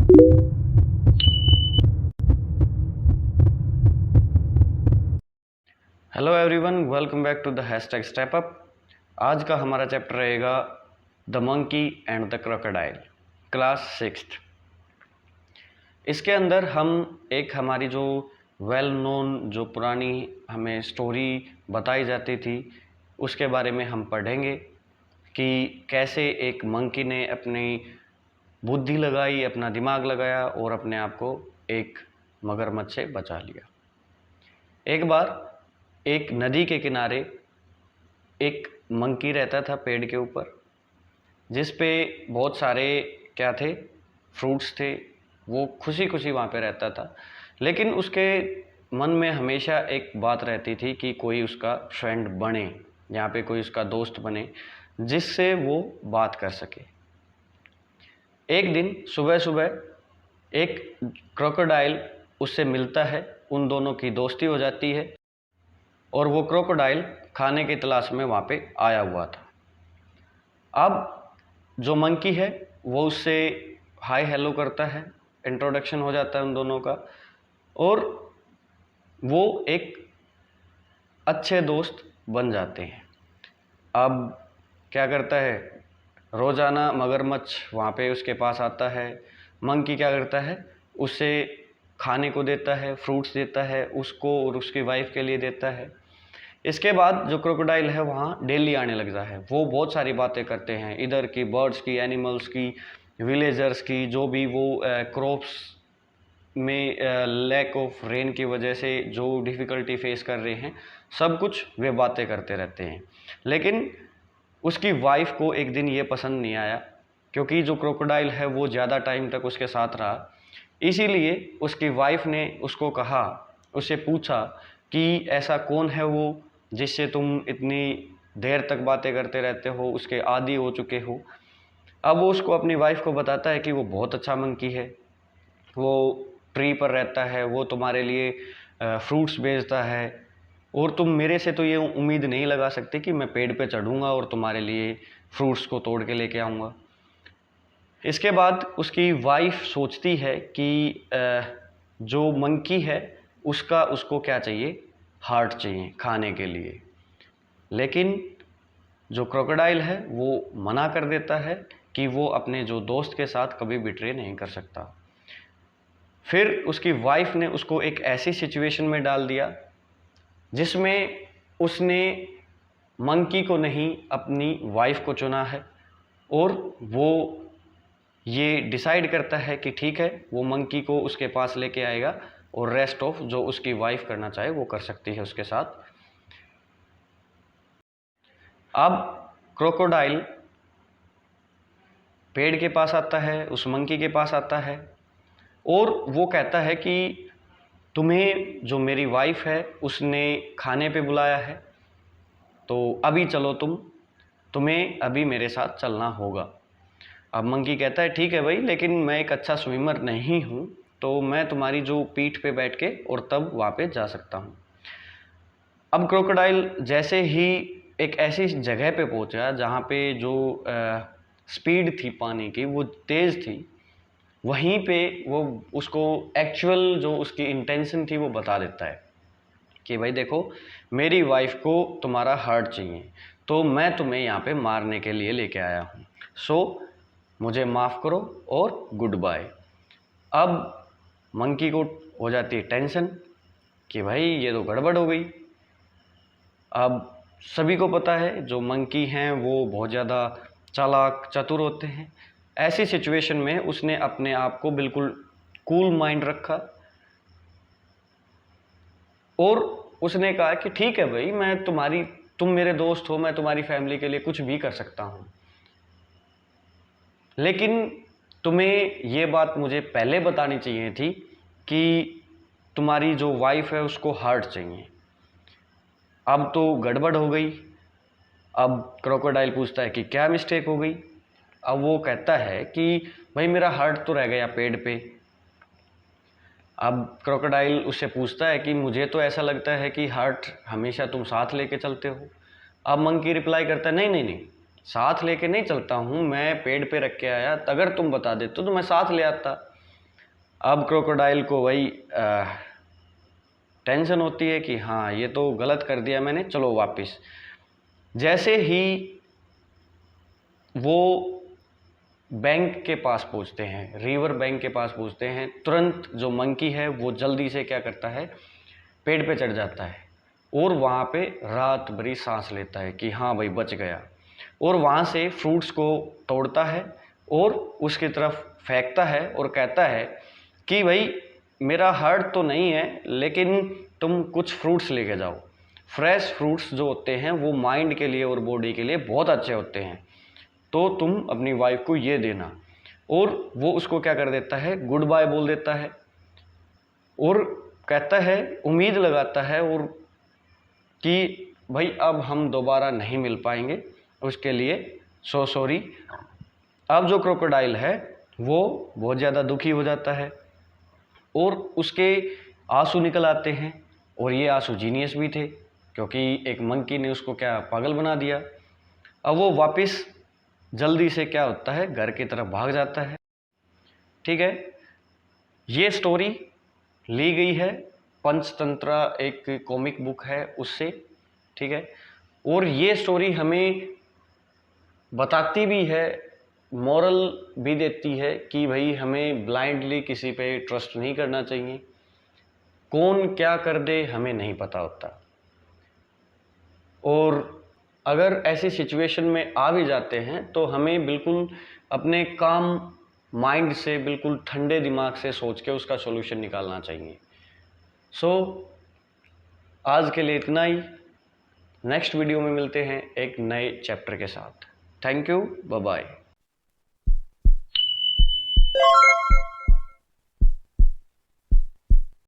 Hello everyone, welcome back to the hashtag step up. आज का हमारा चैप्टर रहेगा the monkey and the crocodile, class 6th। इसके अंदर हम एक हमारी जो वेल नोन जो पुरानी हमें स्टोरी बताई जाती थी उसके बारे में हम पढ़ेंगे कि कैसे एक मंकी ने अपनी बुद्धि लगाई, अपना दिमाग लगाया और अपने आप को एक मगरमच्छ से बचा लिया। एक बार एक नदी के किनारे एक मंकी रहता था पेड़ के ऊपर, जिस पे बहुत सारे क्या थे, फ्रूट्स थे। वो खुशी खुशी वहाँ पे रहता था, लेकिन उसके मन में हमेशा एक बात रहती थी कि कोई उसका फ्रेंड बने, यहाँ पे कोई उसका दोस्त बने जिससे वो बात कर सके। एक दिन सुबह सुबह एक क्रोकोडाइल उससे मिलता है, उन दोनों की दोस्ती हो जाती है और वो क्रोकोडाइल खाने की तलाश में वहाँ पे आया हुआ था। अब जो मंकी है वो उससे हाय हेलो करता है, इंट्रोडक्शन हो जाता है उन दोनों का और वो एक अच्छे दोस्त बन जाते हैं। अब क्या करता है, रोज़ाना मगरमच्छ वहाँ पे उसके पास आता है। मंकी क्या करता है, उसे खाने को देता है, फ्रूट्स देता है उसको और उसकी वाइफ के लिए देता है। इसके बाद जो क्रोकोडाइल है वहाँ डेली आने लगता है। वो बहुत सारी बातें करते हैं, इधर की बर्ड्स की, एनिमल्स की, विलेजर्स की, जो भी वो क्रॉप्स में लैक ऑफ रेन की वजह से जो डिफ़िकल्टी फेस कर रहे हैं, सब कुछ वे बातें करते रहते हैं। लेकिन उसकी वाइफ को एक दिन ये पसंद नहीं आया, क्योंकि जो क्रोकोडाइल है वो ज़्यादा टाइम तक उसके साथ रहा। इसीलिए उसकी वाइफ ने उसको कहा, उससे पूछा कि ऐसा कौन है वो जिससे तुम इतनी देर तक बातें करते रहते हो, उसके आदी हो चुके हो। अब वो उसको अपनी वाइफ को बताता है कि वो बहुत अच्छा मंकी है, वो ट्री पर रहता है, वो तुम्हारे लिए फ्रूट्स बेचता है और तुम मेरे से तो ये उम्मीद नहीं लगा सकते कि मैं पेड़ पे चढ़ूँगा और तुम्हारे लिए फ्रूट्स को तोड़ के लेके आऊँगा। इसके बाद उसकी वाइफ सोचती है कि जो मंकी है उसका उसको क्या चाहिए, हार्ट चाहिए खाने के लिए। लेकिन जो क्रोकोडाइल है वो मना कर देता है कि वो अपने जो दोस्त के साथ कभी बिट्रे नहीं कर सकता। फिर उसकी वाइफ ने उसको एक ऐसी सिचुएशन में डाल दिया जिसमें उसने मंकी को नहीं अपनी वाइफ को चुना है और वो ये डिसाइड करता है कि ठीक है, वो मंकी को उसके पास लेके आएगा और रेस्ट ऑफ जो उसकी वाइफ करना चाहे वो कर सकती है उसके साथ। अब क्रोकोडाइल पेड़ के पास आता है, उस मंकी के पास आता है और वो कहता है कि तुम्हें जो मेरी वाइफ है उसने खाने पे बुलाया है, तो अभी चलो, तुम्हें अभी मेरे साथ चलना होगा। अब मंकी कहता है ठीक है भाई, लेकिन मैं एक अच्छा स्विमर नहीं हूँ, तो मैं तुम्हारी जो पीठ पे बैठ के और तब वहाँ पे जा सकता हूँ। अब क्रोकोडाइल जैसे ही एक ऐसी जगह पे पहुँचा जहाँ पे जो स्पीड थी पानी की वो तेज़ थी, वहीं पे वो उसको एक्चुअल जो उसकी इंटेंशन थी वो बता देता है कि भाई देखो, मेरी वाइफ को तुम्हारा हार्ट चाहिए, तो मैं तुम्हें यहाँ पे मारने के लिए लेके आया हूँ, सो मुझे माफ़ करो और गुड बाय। अब मंकी को हो जाती है टेंशन कि भाई ये तो गड़बड़ हो गई। अब सभी को पता है जो मंकी हैं वो बहुत ज़्यादा चालाक चतुर होते हैं। ऐसी सिचुएशन में उसने अपने आप को बिल्कुल कूल माइंड रखा और उसने कहा कि ठीक है भाई, तुम मेरे दोस्त हो, मैं तुम्हारी फैमिली के लिए कुछ भी कर सकता हूँ, लेकिन तुम्हें ये बात मुझे पहले बतानी चाहिए थी कि तुम्हारी जो वाइफ है उसको हार्ट चाहिए। अब तो गड़बड़ हो गई। अब क्रोकोडाइल पूछता है कि क्या मिस्टेक हो गई। अब वो कहता है कि भाई मेरा हार्ट तो रह गया पेड़ पे। अब क्रोकोडाइल उससे पूछता है कि मुझे तो ऐसा लगता है कि हार्ट हमेशा तुम साथ लेके चलते हो। अब मंकी रिप्लाई करता है नहीं नहीं नहीं, साथ लेके नहीं चलता हूँ, मैं पेड़ पे रख के आया, अगर तुम बता देते तो मैं साथ ले आता। अब क्रोकोडाइल को वही टेंशन होती है कि हाँ ये तो गलत कर दिया मैंने, चलो वापस। जैसे ही वो बैंक के पास पहुंचते हैं, रिवर बैंक के पास पहुंचते हैं, तुरंत जो मंकी है वो जल्दी से क्या करता है, पेड़ पे चढ़ जाता है और वहाँ पे रात भरी सांस लेता है कि हाँ भाई बच गया। और वहाँ से फ्रूट्स को तोड़ता है और उसकी तरफ फेंकता है और कहता है कि भाई मेरा हार्ट तो नहीं है, लेकिन तुम कुछ फ्रूट्स लेके जाओ। फ्रेश फ्रूट्स जो होते हैं वो माइंड के लिए और बॉडी के लिए बहुत अच्छे होते हैं, तो तुम अपनी वाइफ को ये देना। और वो उसको क्या कर देता है, गुड बाय बोल देता है और कहता है, उम्मीद लगाता है और कि भाई अब हम दोबारा नहीं मिल पाएंगे, उसके लिए सो सॉरी। अब जो क्रोकोडाइल है वो बहुत ज़्यादा दुखी हो जाता है और उसके आंसू निकल आते हैं, और ये आंसू जीनियस भी थे क्योंकि एक मंकी ने उसको क्या पागल बना दिया। अब वो वापस जल्दी से क्या होता है, घर की तरफ भाग जाता है। ठीक है, ये स्टोरी ली गई है पंचतंत्र, एक कॉमिक बुक है उससे। ठीक है, और ये स्टोरी हमें बताती भी है, मॉरल भी देती है कि भाई हमें ब्लाइंडली किसी पे ट्रस्ट नहीं करना चाहिए, कौन क्या कर दे हमें नहीं पता होता। और अगर ऐसी सिचुएशन में आ भी जाते हैं तो हमें बिल्कुल अपने काम माइंड से, बिल्कुल ठंडे दिमाग से सोच के उसका सॉल्यूशन निकालना चाहिए। सो आज के लिए इतना ही। नेक्स्ट वीडियो में मिलते हैं एक नए चैप्टर के साथ। Thank you, bye bye.